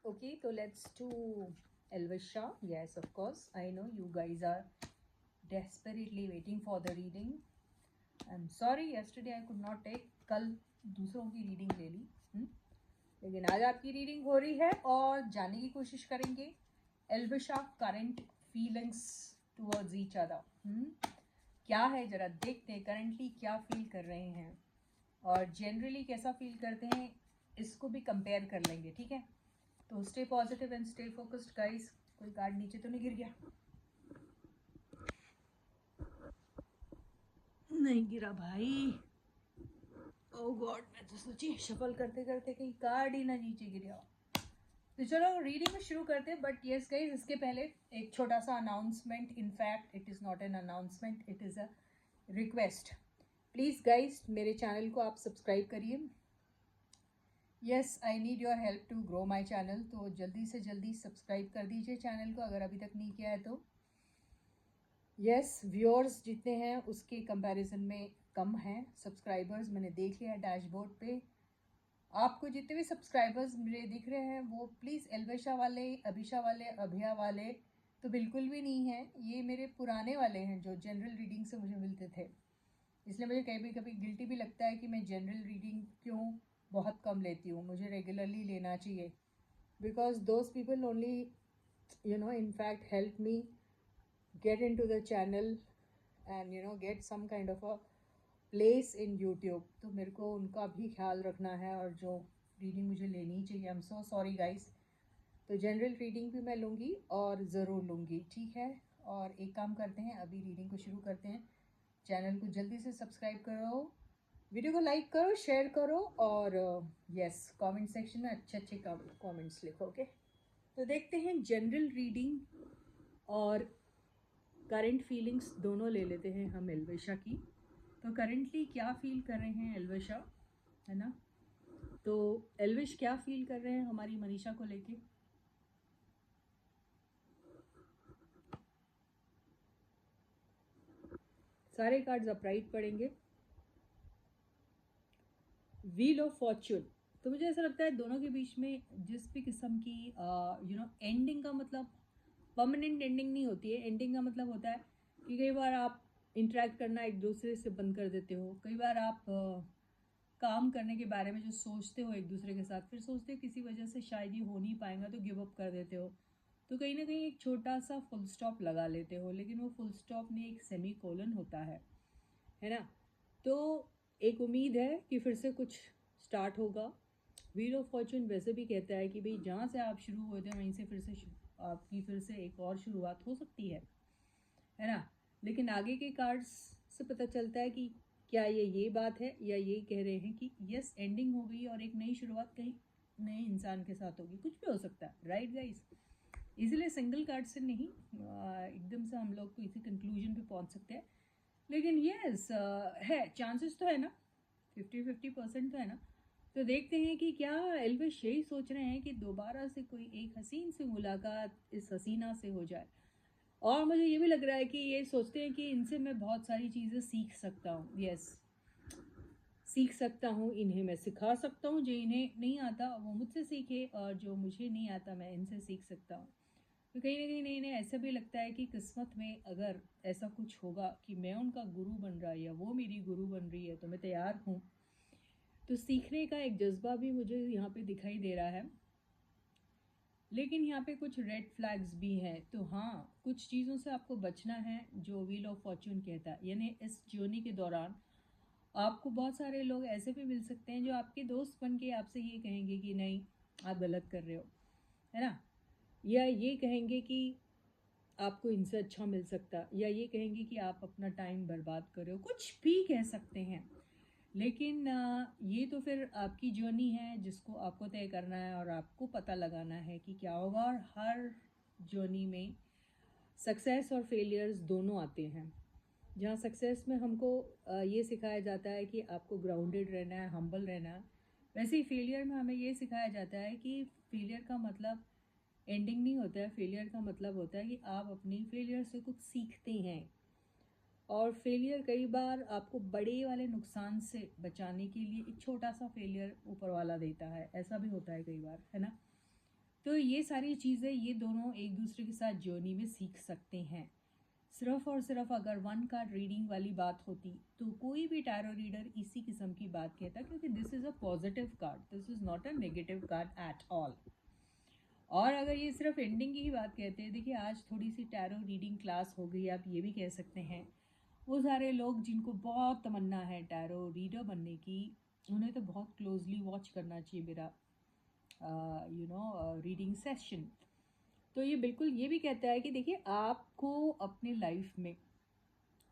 Okay, so let's do Elvisha. Yes, of course. I know you guys are desperately waiting for the reading. I'm sorry, yesterday I could not take. कल दूसरों की reading ले ली, लेकिन आज आपकी reading हो रही है और जानने की कोशिश करेंगे Elvisha current feelings towards each other. क्या है, जरा देखते हैं करंटली क्या फील कर रहे हैं और जनरली कैसा फील करते हैं, इसको भी कंपेयर कर लेंगे। ठीक है, तो stay positive and stay focused guys. कोई कार्ड नीचे तो नहीं गिर गया? नहीं गिरा भाई। ओह गॉड, मैं तो सोची शफल करते करते कहीं कार्ड ही ना नीचे गिरा। तो चलो रीडिंग शुरू करते हैं, बट यस गाइस, इसके पहले एक छोटा सा announcement. In fact it is not an announcement, it is a request. Please guys, मेरे चैनल को आप सब्सक्राइब करिए। Yes, I need your help to grow my channel, तो जल्दी से जल्दी सब्सक्राइब कर दीजिए चैनल को अगर अभी तक नहीं किया है तो। यस, व्यूअर्स जितने हैं उसके कंपैरिजन में कम हैं सब्सक्राइबर्स, मैंने देख लिया डैशबोर्ड पे। आपको जितने भी सब्सक्राइबर्स मेरे दिख रहे हैं वो प्लीज़ एल्विशा वाले, अभिशा वाले, अभिया वाले तो बिल्कुल भी नहीं हैं। ये मेरे पुराने वाले हैं जो जनरल रीडिंग से मुझे मिलते थे। इसलिए मुझे कभी कभी गिल्टी भी लगता है कि मैं जनरल रीडिंग क्यों बहुत कम लेती हूँ, मुझे रेगुलरली लेना चाहिए। Because those people only in fact help me get into the channel and get some kind of a place in YouTube। तो मेरे को उनका भी ख्याल रखना है और जो रीडिंग मुझे लेनी चाहिए। I am so sorry guys. तो जनरल रीडिंग भी मैं लूँगी और ज़रूर लूँगी, ठीक है। और एक काम करते हैं, अभी रीडिंग को शुरू करते हैं। चैनल को जल्दी से सब्सक्राइब करो, वीडियो को लाइक करो, शेयर करो और यस कमेंट सेक्शन में अच्छे अच्छे कमेंट्स लिखो। ओके, तो देखते हैं जनरल रीडिंग और करंट फीलिंग्स दोनों ले लेते हैं हम एल्विशा की। तो करंटली क्या फील कर रहे हैं एल्विशा, है ना। तो एल्विश क्या फील कर रहे हैं हमारी मनीषा को लेके? सारे कार्ड्स अपराइट पड़ेंगे। Wheel of Fortune. तो मुझे ऐसा लगता है दोनों के बीच में जिस भी किस्म की एंडिंग का मतलब परमानेंट एंडिंग नहीं होती है। एंडिंग का मतलब होता है कि कई बार आप इंटरेक्ट करना एक दूसरे से बंद कर देते हो, कई बार आप काम करने के बारे में जो सोचते हो एक दूसरे के साथ, फिर सोचते हो किसी वजह से शायद ये हो नहीं पाएगा तो गिव अप कर देते हो। तो कहीं ना कहीं एक छोटा सा फुल स्टॉप लगा लेते हो, लेकिन वो फुल स्टॉप में एक सेमी कोलन होता है ना। तो एक उम्मीद है कि फिर से कुछ स्टार्ट होगा। व्हील ऑफ फॉर्चून वैसे भी कहता है कि भाई जहाँ से आप शुरू होते हैं वहीं से फिर से आपकी फिर से एक और शुरुआत हो सकती है ना। लेकिन आगे के कार्ड्स से पता चलता है कि क्या ये बात है या ये कह रहे हैं कि यस एंडिंग हो गई और एक नई शुरुआत कहीं नए इंसान के साथ होगी। कुछ भी हो सकता है, राइट गाइस। इसलिए सिंगल कार्ड से नहीं एकदम से हम लोग को इसी कंक्लूजन पे पहुंच सकते हैं। लेकिन यस है, चांसेस तो है ना, 50-50% तो है ना। तो देखते हैं कि क्या एल्विश यही सोच रहे हैं कि दोबारा से कोई एक हसीन से मुलाकात इस हसीना से हो जाए। और मुझे ये भी लग रहा है कि ये सोचते हैं कि इनसे मैं बहुत सारी चीज़ें सीख सकता हूँ। यस, सीख सकता हूँ, इन्हें मैं सिखा सकता हूँ, जो इन्हें नहीं आता वो मुझसे सीखे और जो मुझे नहीं आता मैं इनसे सीख सकता हूँ। तो कहीं ना कहीं इन्हें ऐसा भी लगता है कि किस्मत में अगर ऐसा कुछ होगा कि मैं उनका गुरु बन रहा या वो मेरी गुरु बन रही है तो मैं तैयार हूँ। तो सीखने का एक जज्बा भी मुझे यहाँ पे दिखाई दे रहा है। लेकिन यहाँ पे कुछ रेड फ्लैग्स भी हैं। तो हाँ, कुछ चीज़ों से आपको बचना है जो व्हील ऑफ फॉर्च्यून कहता है। यानी इस जर्नी के दौरान आपको बहुत सारे लोग ऐसे भी मिल सकते हैं जो आपके दोस्त बन के आपसे ये कहेंगे कि नहीं आप गलत कर रहे हो, है ना। या ये कहेंगे कि आपको इनसे अच्छा मिल सकता, या ये कहेंगे कि आप अपना टाइम बर्बाद कर रहे हो, कुछ भी कह सकते हैं। लेकिन ये तो फिर आपकी जर्नी है जिसको आपको तय करना है और आपको पता लगाना है कि क्या होगा। और हर जर्नी में सक्सेस और फेलियर्स दोनों आते हैं। जहाँ सक्सेस में हमको ये सिखाया जाता है कि आपको ग्राउंडेड रहना है, हम्बल रहना है, वैसे ही फेलियर में हमें ये सिखाया जाता है कि फेलियर का मतलब एंडिंग नहीं होता है। फेलियर का मतलब होता है कि आप अपनी फेलियर से कुछ सीखते हैं। और फेलियर कई बार आपको बड़े वाले नुकसान से बचाने के लिए एक छोटा सा फेलियर ऊपर वाला देता है, ऐसा भी होता है कई बार, है ना। तो ये सारी चीज़ें ये दोनों एक दूसरे के साथ जर्नी में सीख सकते हैं। सिर्फ और सिर्फ अगर वन कार्ड रीडिंग वाली बात होती तो कोई भी टैरो रीडर इसी किस्म की बात कहता, क्योंकि this is a positive card, this is not a negative card at all. और अगर ये सिर्फ एंडिंग की ही बात कहते हैं, देखिए आज थोड़ी सी टैरो रीडिंग क्लास हो गई, आप ये भी कह सकते हैं। वो सारे लोग जिनको बहुत तमन्ना है टैरो रीडर बनने की, उन्हें तो बहुत क्लोजली वॉच करना चाहिए मेरा रीडिंग सेशन। तो ये बिल्कुल ये भी कहता है कि देखिए आपको अपने लाइफ में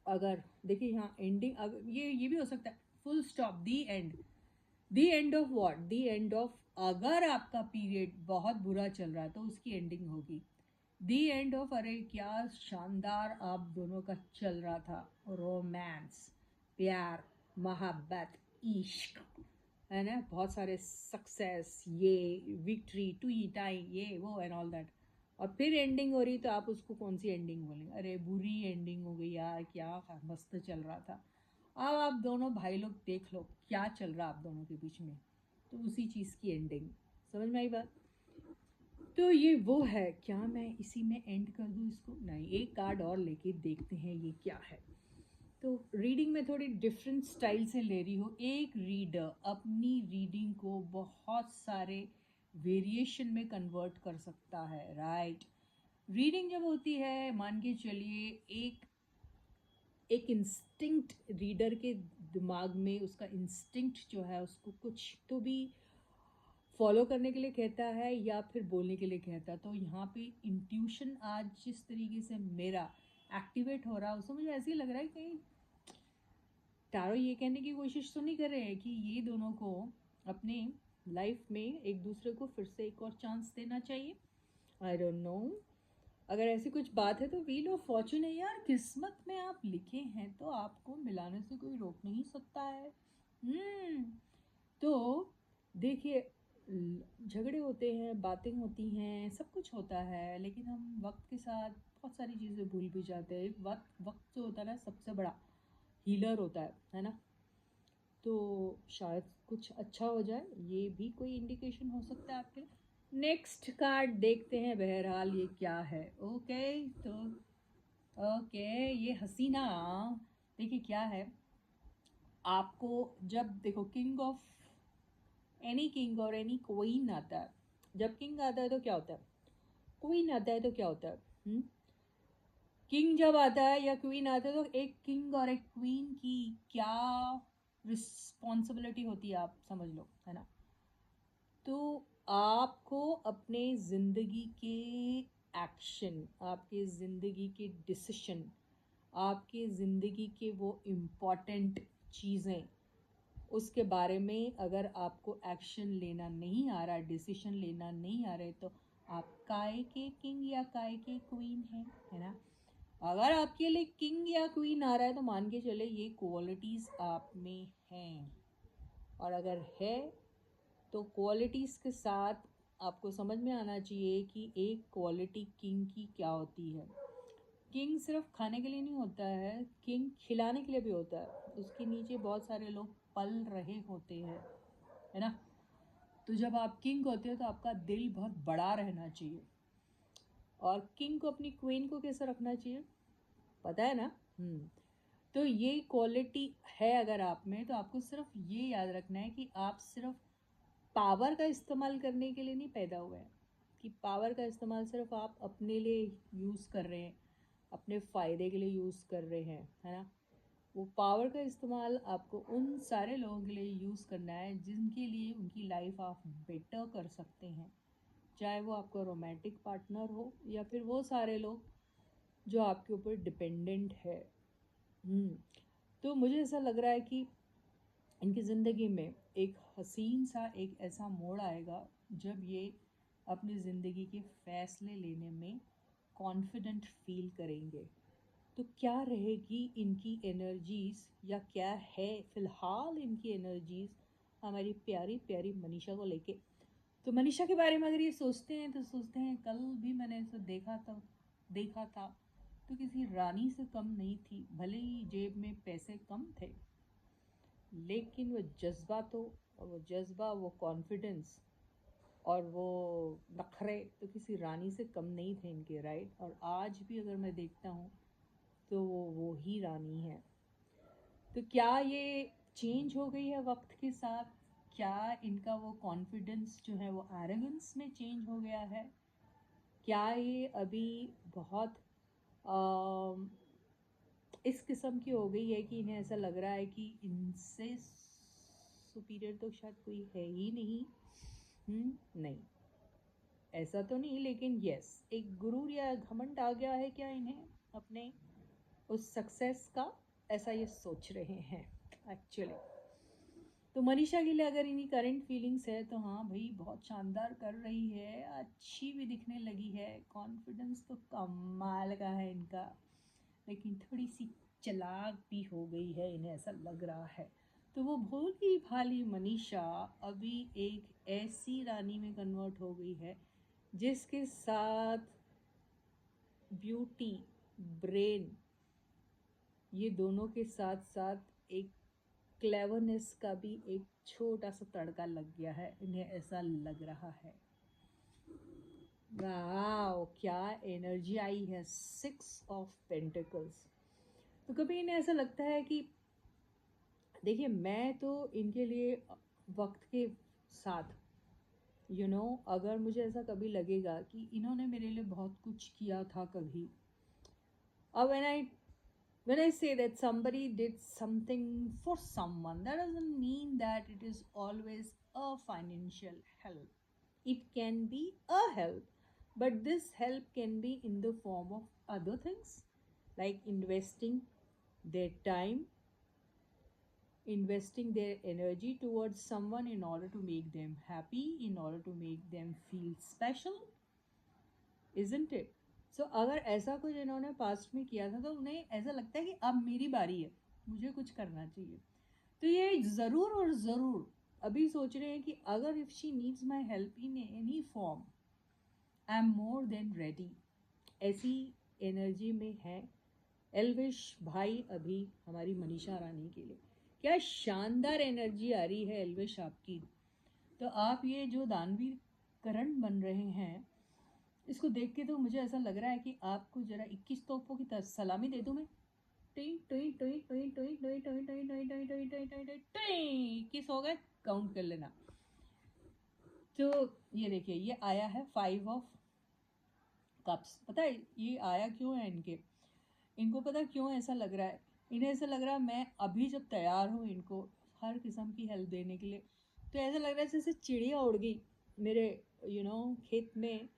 अगर देखिए यहाँ एंडिंग, अगर ये भी हो सकता है full stop, the end of what, the end of, अगर आपका पीरियड बहुत बुरा चल रहा है तो उसकी एंडिंग होगी। दी एंड ऑफ, अरे क्या शानदार आप दोनों का चल रहा था, रोमांस, प्यार, मोहब्बत, इश्क, है ना, बहुत सारे सक्सेस, ये विक्ट्री, ट्वी टाइम, ये वो एंड ऑल दैट, और फिर एंडिंग हो रही तो आप उसको कौन सी एंडिंग बोलेंगे? अरे बुरी एंडिंग हो गई यार, क्या मस्त चल रहा था। अब आप दोनों भाई लोग देख लो क्या चल रहा आप दोनों के बीच में, तो उसी चीज़ की एंडिंग। समझ में आई बात? तो ये वो है। क्या मैं इसी में एंड कर दूँ इसको? नहीं, एक कार्ड और लेके देखते हैं ये क्या है। तो रीडिंग में थोड़ी डिफरेंट स्टाइल से ले रही हूँ। एक रीडर अपनी रीडिंग को बहुत सारे वेरिएशन में कन्वर्ट कर सकता है, राइट। रीडिंग जब होती है, मान के चलिए एक इंस्टिंक्ट रीडर के दिमाग में, उसका इंस्टिंक्ट जो है उसको कुछ तो भी फॉलो करने के लिए कहता है या फिर बोलने के लिए कहता है। तो यहाँ पे इंट्यूशन आज जिस तरीके से मेरा एक्टिवेट हो रहा है, उससे मुझे ऐसे ही लग रहा है कि टैरो ये कहने की कोशिश तो नहीं कर रहे हैं कि ये दोनों को अपने लाइफ में एक दूसरे को फिर से एक और चांस देना चाहिए। आई डोंट नो, अगर ऐसी कुछ बात है तो व्हील ऑफ फॉर्चून है यार, किस्मत में आप लिखे हैं तो आपको मिलाने से कोई रोक नहीं सकता है। तो देखिए, झगड़े होते हैं, बातें होती हैं, सब कुछ होता है, लेकिन हम वक्त के साथ बहुत सारी चीज़ें भूल भी जाते हैं। वक्त वक्त जो होता है ना, सबसे बड़ा हीलर होता है ना। तो शायद कुछ अच्छा हो जाए, ये भी कोई इंडिकेशन हो सकता है आपके लिए। नेक्स्ट कार्ड देखते हैं बहरहाल ये क्या है। ओके, तो ओके, ये हसीना, देखिए क्या है। आपको जब देखो किंग ऑफ एनी किंग और एनी क्वीन आता है, जब किंग आता है तो क्या होता है, क्वीन आता है तो क्या होता है, किंग जब आता है या क्वीन आता है तो एक किंग और एक क्वीन की क्या रिस्पॉन्सिबिलिटी होती है, आप समझ लो, है ना। तो आपको अपने ज़िंदगी के एक्शन, आपके ज़िंदगी के डिसीशन, आपके ज़िंदगी के वो इम्पॉर्टेंट चीज़ें, उसके बारे में अगर आपको एक्शन लेना नहीं आ रहा, डिसीजन लेना नहीं आ रहे, तो आप काय के किंग या काय के क्वीन हैं, है ना। अगर आपके लिए किंग या क्वीन आ रहा है तो मान के चले ये क्वालिटीज़ आप में हैं, और अगर है तो क्वालिटीज़ के साथ आपको समझ में आना चाहिए कि एक क्वालिटी किंग की क्या होती है। किंग सिर्फ खाने के लिए नहीं होता है, किंग खिलाने के लिए भी होता है। उसके नीचे बहुत सारे लोग पल रहे होते हैं, है ना। तो जब आप किंग होते हो तो आपका दिल बहुत बड़ा रहना चाहिए, और किंग को अपनी क्वीन को कैसे रखना चाहिए पता है ना। तो ये क्वालिटी है अगर आप में, तो आपको सिर्फ ये याद रखना है कि आप सिर्फ पावर का इस्तेमाल करने के लिए नहीं पैदा हुए हैं, कि पावर का इस्तेमाल सिर्फ आप अपने लिए यूज़ कर रहे हैं, अपने फ़ायदे के लिए यूज़ कर रहे हैं, है ना। वो पावर का इस्तेमाल आपको उन सारे लोगों के लिए यूज़ करना है जिनके लिए उनकी लाइफ आप बेटर कर सकते हैं, चाहे वो आपका रोमांटिक पार्टनर हो या फिर वो सारे लोग जो आपके ऊपर डिपेंडेंट है। तो मुझे ऐसा लग रहा है कि इनकी ज़िंदगी में एक हसीन सा एक ऐसा मोड़ आएगा जब ये अपनी ज़िंदगी के फ़ैसले लेने में कॉन्फिडेंट फील करेंगे। तो क्या रहेगी इनकी एनर्जीज़, या क्या है फ़िलहाल इनकी एनर्जीज़ हमारी प्यारी प्यारी मनीषा को लेके। तो मनीषा के बारे में अगर ये सोचते हैं तो सोचते हैं, कल भी मैंने इसे देखा था तो किसी रानी से कम नहीं थी, भले ही जेब में पैसे कम थे, लेकिन वो जज्बा तो, वो जज्बा, वो कॉन्फिडेंस, और वो नखरे तो किसी रानी से कम नहीं थे इनके, राइट। और आज भी अगर मैं देखता हूँ तो वो ही रानी है। तो क्या ये चेंज हो गई है वक्त के साथ? क्या इनका वो कॉन्फिडेंस जो है वो एरोगेंस में चेंज हो गया है? क्या ये अभी बहुत अम, इस किस्म की हो गई है कि इन्हें ऐसा लग रहा है कि इनसे सुपीरियर तो शायद कोई है ही नहीं? नहीं, ऐसा तो नहीं, लेकिन यस, एक गुरूर या घमंड आ गया है क्या इन्हें अपने उस सक्सेस का? ऐसा ये सोच रहे हैं एक्चुअली। तो मनीषा के लिए अगर इन्हीं करंट फीलिंग्स है तो हाँ भाई, बहुत शानदार कर रही है, अच्छी भी दिखने लगी है, कॉन्फिडेंस तो कमाल का है इनका, लेकिन थोड़ी सी चालाक भी हो गई है, इन्हें ऐसा लग रहा है। तो वो भोली भाली मनीषा अभी एक ऐसी रानी में कन्वर्ट हो गई है जिसके साथ ब्यूटी, ब्रेन, ये दोनों के साथ साथ एक क्लेवरनेस का भी एक छोटा सा तड़का लग गया है, इन्हें ऐसा लग रहा है। वाओ, क्या एनर्जी आई है, 6 ऑफ पेंटिकल्स। तो कभी इन्हें ऐसा लगता है कि देखिए, मैं तो इनके लिए वक्त के साथ अगर मुझे ऐसा कभी लगेगा कि इन्होंने मेरे लिए बहुत कुछ किया था कभी, और when I say that somebody did something for someone, that doesn't mean that it is always a financial help. It can be a help, but this help can be in the form of other things, like investing their time, investing their energy towards someone in order to make them happy, in order to make them feel special, isn't it? So अगर ऐसा कुछ इन्होंने past में किया था तो उन्हें ऐसा लगता है कि अब मेरी बारी है, मुझे कुछ करना चाहिए। तो ये ज़रूर और ज़रूर अभी सोच रहे हैं कि अगर if she needs my help in any form, I am more than ready, ऐसी एनर्जी में है एल्विश भाई अभी हमारी मनीषा रानी के लिए। क्या शानदार एनर्जी आ रही है एल्विश आपकी। तो आप ये जो दानवी करण बन रहे हैं, इसको देख के तो मुझे ऐसा लग रहा है कि आपको जरा 21 तोपों की तरह सलामी दे दूं मैं। टुई टुई टुई टुई टुई टुई टुई टुई टुई टुई टुई टुई टुई टुई टुई, 21 हो गए, काउंट कर लेना। तो ये देखिए, ये आया है 5 ऑफ कप्स। पता है ये आया क्यों है इनको पता क्यों ऐसा लग रहा है? इन्हें ऐसा लग रहा है मैं अभी जब तैयार हूँ इनको हर किस्म की हेल्प देने के लिए, तो ऐसा लग रहा है जैसे चिड़िया उड़ गई मेरे खेत में,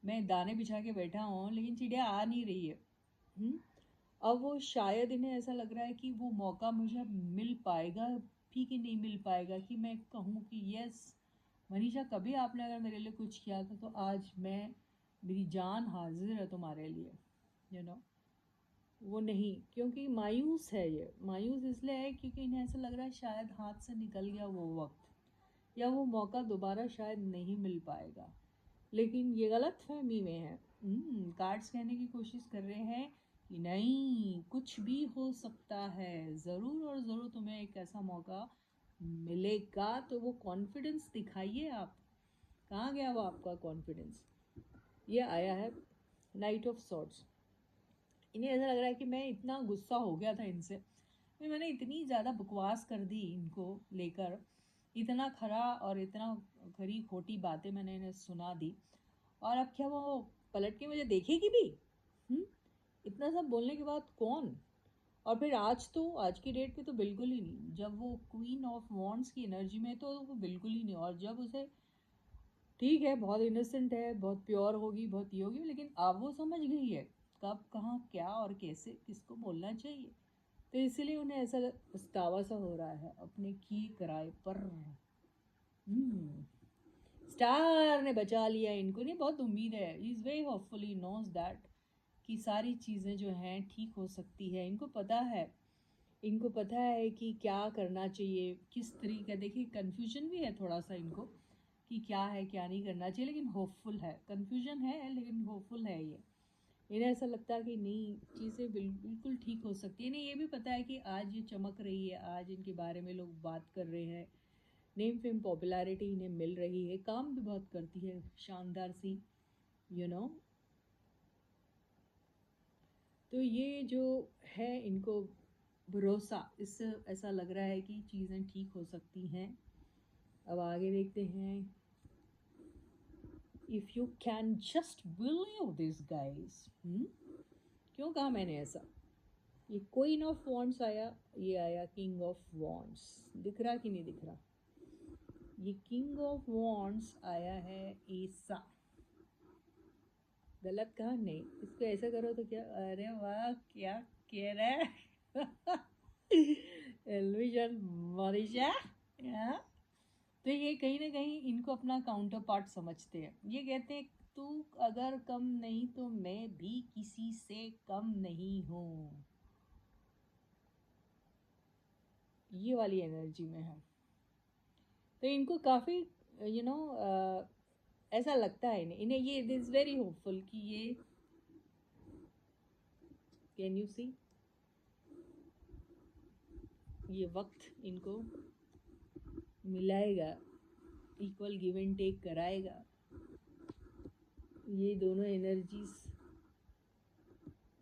मैं दाने बिछा के बैठा हूँ लेकिन चिड़िया आ नहीं रही है। अब वो शायद इन्हें ऐसा लग रहा है कि वो मौका मुझे मिल पाएगा भी कि नहीं मिल पाएगा, कि मैं कहूँ कि यस मनीषा, कभी आपने अगर मेरे लिए कुछ किया था तो आज मेरी जान हाजिर है तुम्हारे लिए, वो नहीं, क्योंकि मायूस है। ये मायूस इसलिए है क्योंकि इन्हें ऐसा लग रहा है शायद हाथ से निकल गया वो वक्त, या वो मौका दोबारा शायद नहीं मिल पाएगा। लेकिन ये गलत फहमी में है। कार्ड्स कहने की कोशिश कर रहे हैं कि नहीं, कुछ भी हो सकता है, ज़रूर और ज़रूर तुम्हें एक ऐसा मौका मिलेगा। तो वो कॉन्फिडेंस दिखाइए आप, कहाँ गया वो आपका कॉन्फिडेंस? ये आया है नाइट ऑफ सॉर्ड्स। इन्हें ऐसा लग रहा है कि मैं इतना गुस्सा हो गया था इनसे, मैंने इतनी ज़्यादा बकवास कर दी इनको लेकर, इतना खरा और इतना खरी खोटी बातें मैंने इन्हें सुना दी, और अब क्या वो पलट के मुझे देखेगी भी? इतना सब बोलने के बाद कौन? और फिर आज की डेट पे तो बिल्कुल ही नहीं, जब वो क्वीन ऑफ वॉन्ड्स की एनर्जी में तो वो बिल्कुल ही नहीं। और जब उसे, ठीक है बहुत इनोसेंट है, बहुत प्योर होगी, बहुत ये होगी, लेकिन अब वो समझ गई है कब कहाँ क्या और कैसे किसको बोलना चाहिए। तो इसीलिए उन्हें ऐसा पछतावा सा हो रहा है अपने की किराए पर। स्टार ने बचा लिया इनको, नहीं बहुत उम्मीद है, is very hopefully knows that कि सारी चीज़ें जो हैं ठीक हो सकती है। इनको पता है कि क्या करना चाहिए, किस तरीके। देखिए कन्फ्यूजन भी है थोड़ा सा इनको कि क्या है क्या नहीं करना चाहिए, लेकिन होपफुल है। कन्फ्यूजन है लेकिन होपफुल है ये। इन्हें ऐसा लगता है कि नहीं, चीज़ें बिल्कुल ठीक हो सकती है। इन्हें ये भी पता है कि आज ये चमक रही है, आज इनके बारे में लोग बात कर रहे हैं, नेम फेम पॉपुलैरिटी इन्हें मिल रही है, काम भी बहुत करती है शानदार सी, यू नो। तो ये जो है इनको भरोसा, इससे ऐसा लग रहा है कि चीज़ें ठीक हो सकती हैं। अब आगे देखते हैं। If you can just believe this guys. क्यों कहा मैंने ऐसा? ये क्वीन ऑफ वॉन्ड्स आया, ये आया किंग ऑफ वॉन्ड्स। दिख रहा कि नहीं दिख रहा? ये किंग ऑफ वॉन्ड्स आया है ऐसा। गलत कहा? नहीं, इसको ऐसा करो तो क्या, अरे वाह क्या कह रहा है एल्विशन मनीषा। तो ये कहीं ना कहीं इनको अपना काउंटर पार्ट समझते हैं। ये कहते हैं तू अगर कम नहीं तो मैं भी किसी से कम नहीं हूँ, ये वाली एनर्जी में है। तो इनको काफ़ी यू नो ऐसा लगता है इन्हें ये इट इज़ वेरी होपफुल कि ये, कैन यू सी, ये वक्त इनको मिलाएगा, इक्वल गिव एंड टेक कराएगा। ये दोनों एनर्जीज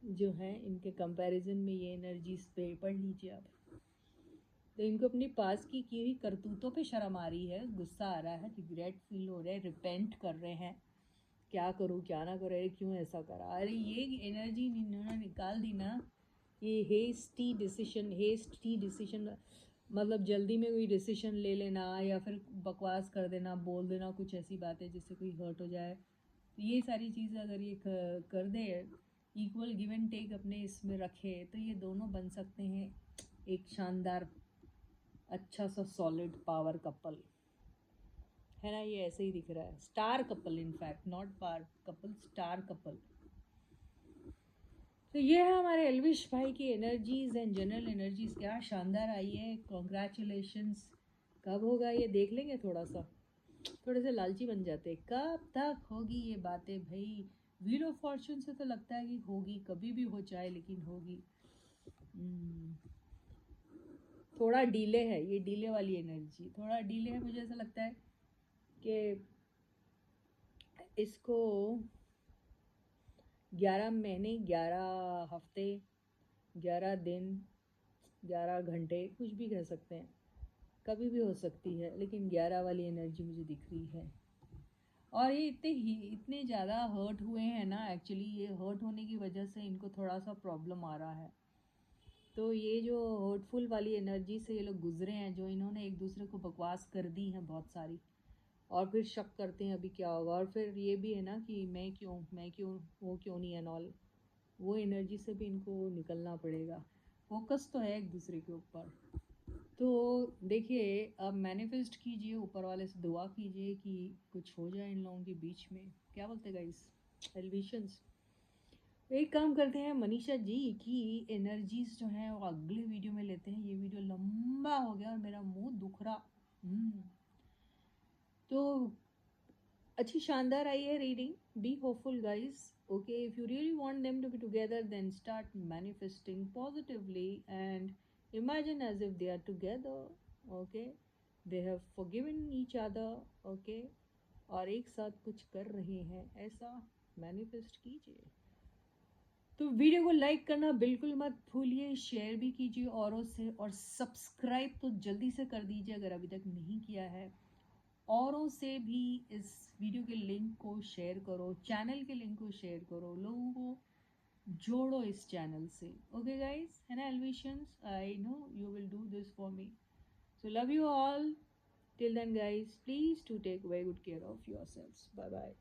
जो हैं इनके कंपैरिजन में ये एनर्जीज पे पढ़ लीजिए आप। तो इनको अपनी पास की हुई करतूतों पे शर्म आ रही है, गुस्सा आ रहा है, रिग्रेट फील हो रहा है, रिपेंट कर रहे हैं, क्या करूँ क्या ना करूँ, क्यों ऐसा करा। अरे ये एनर्जी इन्होंने निकाल दी ना, ये हेस्टी डिसीजन मतलब जल्दी में कोई डिसीजन ले लेना या फिर बकवास कर देना, बोल देना कुछ ऐसी बातें जिससे कोई हर्ट हो जाए। तो ये सारी चीज़ें अगर ये कर दे, इक्वल गिव एंड टेक अपने इसमें रखे, तो ये दोनों बन सकते हैं एक शानदार अच्छा सा सॉलिड पावर कपल, है ना। ये ऐसे ही दिख रहा है, star couple, in fact not power couple, star couple. तो ये है हमारे एल्विश भाई की एनर्जीज एंड जनरल एनर्जीज, क्या शानदार आई है, कॉन्ग्रेचुलेशंस। कब होगा ये देख लेंगे, थोड़े से लालची बन जाते हैं। कब तक होगी ये बातें भाई? व्हील ऑफ फॉर्चून से तो लगता है कि होगी, कभी भी हो जाए लेकिन होगी। थोड़ा डीले है, ये डीले वाली एनर्जी थोड़ा डीले है। मुझे ऐसा लगता है कि इसको 11 महीने, 11 हफ्ते, 11 दिन, 11 घंटे, कुछ भी कह सकते हैं, कभी भी हो सकती है, लेकिन 11 वाली एनर्जी मुझे दिख रही है। और ये इतने ज़्यादा हर्ट हुए हैं ना, एक्चुअली ये हर्ट होने की वजह से इनको थोड़ा सा प्रॉब्लम आ रहा है। तो ये जो हर्टफुल वाली एनर्जी से ये लोग गुजरे हैं, जो इन्होंने एक दूसरे को बकवास कर दी हैं बहुत सारी, और फिर शक करते हैं अभी क्या होगा, और फिर ये भी है ना कि मैं क्यों, वो क्यों नहीं एंड ऑल, वो एनर्जी से भी इनको निकलना पड़ेगा। फोकस तो है एक दूसरे के ऊपर। तो देखिए, अब मैनिफेस्ट कीजिए, ऊपर वाले से दुआ कीजिए कि कुछ हो जाए इन लोगों के बीच में। क्या बोलते गाइस, एल्विशंस? एक काम करते हैं मनीषा जी की एनर्जीज जो हैं वो अगले वीडियो में लेते हैं। ये वीडियो लंबा हो गया और मेरा मुंह दुख रहा। तो अच्छी शानदार आई है reading. Be hopeful guys, okay. If you really want them to be together, then start manifesting positively and imagine as if they are together, okay, they have forgiven each other, okay, और एक साथ कुछ कर रहे हैं, ऐसा manifest कीजिए। तो वीडियो को लाइक करना बिल्कुल मत भूलिए, शेयर भी कीजिए औरों से, और सब्सक्राइब तो जल्दी से कर दीजिए अगर अभी तक नहीं किया है। औरों से भी इस वीडियो के लिंक को शेयर करो, चैनल के लिंक को शेयर करो, लोगों को जोड़ो इस चैनल से, ओके गाइस, है ना Elvishians? I know you will do this for me, so love you all. Till then guys, please to take very good care of yourselves. Bye bye.